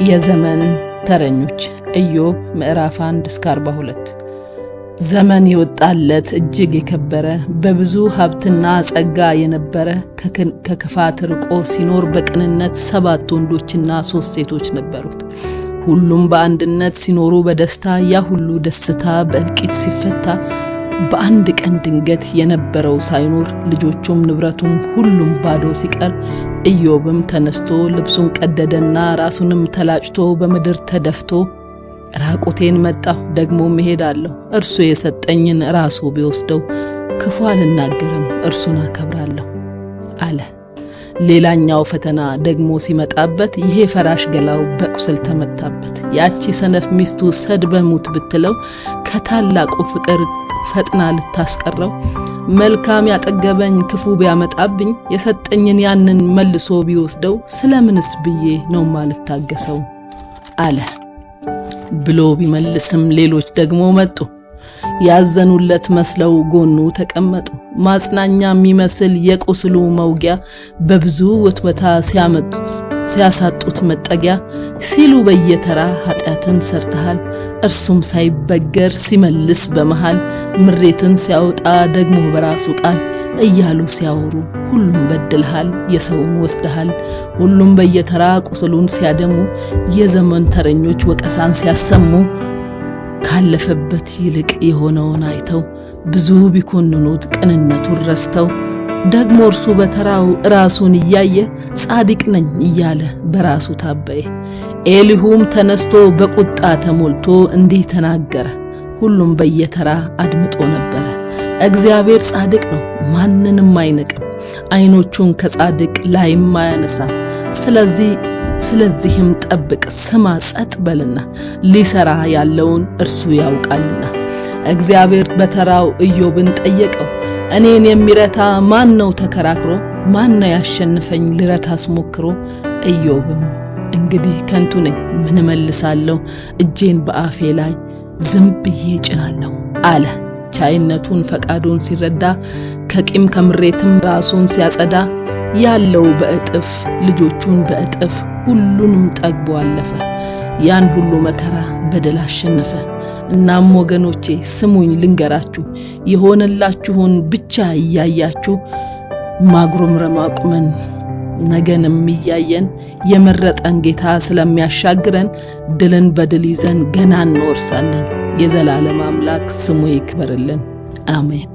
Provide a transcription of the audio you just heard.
የዘመን ተረኞች ኢዮብ ምዕራፍ 1-42 ዘመን የወጣለት እጅግ የከበረ በብዙ ሀብትና ጸጋ የነበረ ከክፋት ርቆ ሲኖር በቅንነት 7 ወንዶችና 3 ሴቶች ነበሩት። ሁሉም በአንድነት ሲኖሩ በደስታ ያ ሁሉ ደስታ በእልቂት ሲፈታ በአንድ ቀን ድንገት የነበረው ሳይኖር ልጆቹም ንብረቱም ሁሉም ባዶ ሲቀር ኢዮብም ተነስቶ ልብሱን ቀደደና ራሱንም ተላጭቶ በምድር ተደፍቶ ራቁቴን መጣሁ ደግሞም እሄዳለሁ፣ እርሱ የሰጠኝን ራሱ ቢወስደው ክፉ አልናገርም፣ እርሱን አከብራለሁ አለ። ሌላኛው ፈተና ደግሞ ሲመጣበት ይሄ ፈራሽ ገላው በቁስል ተመታበት። ያቺ ሰነፍ ሚስቱ ሰድበህ ሙት ብትለው ከታላቁ ፍቅር ፈጥና ልታስቀረው መልካም ያጠገበኝ ክፉ ቢያመጣብኝ የሰጠኝን ያንን መልሶ ቢወስደው ስለምንስ ብዬ ነው ማልታገሰው አለ ብሎ ቢመልስም ሌሎች ደግሞ መጡ። ያዘኑለት መስለው ጎኑ ተቀመጡ። ማጽናኛ የሚመስል የቁስሉ መውጊያ በብዙ ወትወታ ሲያሳጡት መጠጊያ ሲሉ በየተራ ኃጢአትን ሰርተሃል፣ እርሱም ሳይበገር ሲመልስ በመሃል ምሬትን ሲያወጣ ደግሞ በራሱ ቃል እያሉ ሲያወሩ ሁሉም በድልሃል፣ የሰውን ወስደሃል። ሁሉም በየተራ ቁስሉን ሲያደሙ የዘመን ተረኞች ወቀሳን ሲያሰሙ ካለፈበት ይልቅ የሆነውን አይተው ብዙ ቢኮንኑት ቅንነቱን ረስተው ደግሞ እርሱ በተራው ራሱን እያየ ጻድቅ ነኝ እያለ በራሱ ታበየ። ኤሊሁም ተነስቶ በቁጣ ተሞልቶ እንዲህ ተናገረ። ሁሉም በየተራ አድምጦ ነበረ። እግዚአብሔር ጻድቅ ነው፣ ማንንም አይንቅም፣ አይኖቹን ከጻድቅ ላይም አያነሳም። ስለዚህም ጠብቅ፣ ስማ፣ ጸጥ በልና ሊሰራ ያለውን እርሱ ያውቃልና። እግዚአብሔር በተራው ኢዮብን ጠየቀው፣ እኔን የሚረታ ማን ነው? ተከራክሮ ማን ነው ያሸንፈኝ ልረታስ ሞክሮ? ኢዮብም እንግዲህ ከንቱ ነኝ፣ ምን መልሳለሁ? እጄን በአፌ ላይ ዝም ብዬ ጭናለሁ አለ። ቻይነቱን ፈቃዱን ሲረዳ ከቂም ከምሬትም ራሱን ሲያጸዳ ያለው በእጥፍ ልጆቹን በእጥፍ ሁሉንም ጠግቦ አለፈ። ያን ሁሉ መከራ በደል አሸነፈ። እናም ወገኖቼ ስሙኝ ልንገራችሁ፣ የሆነላችሁን ብቻ እያያችሁ ማጉረምረም አቁመን ነገንም እያየን የመረጠን ጌታ ስለሚያሻግረን ድልን በድል ይዘን ገና እንወርሳለን። የዘላለም አምላክ ስሙ ይክበርልን። አሜን።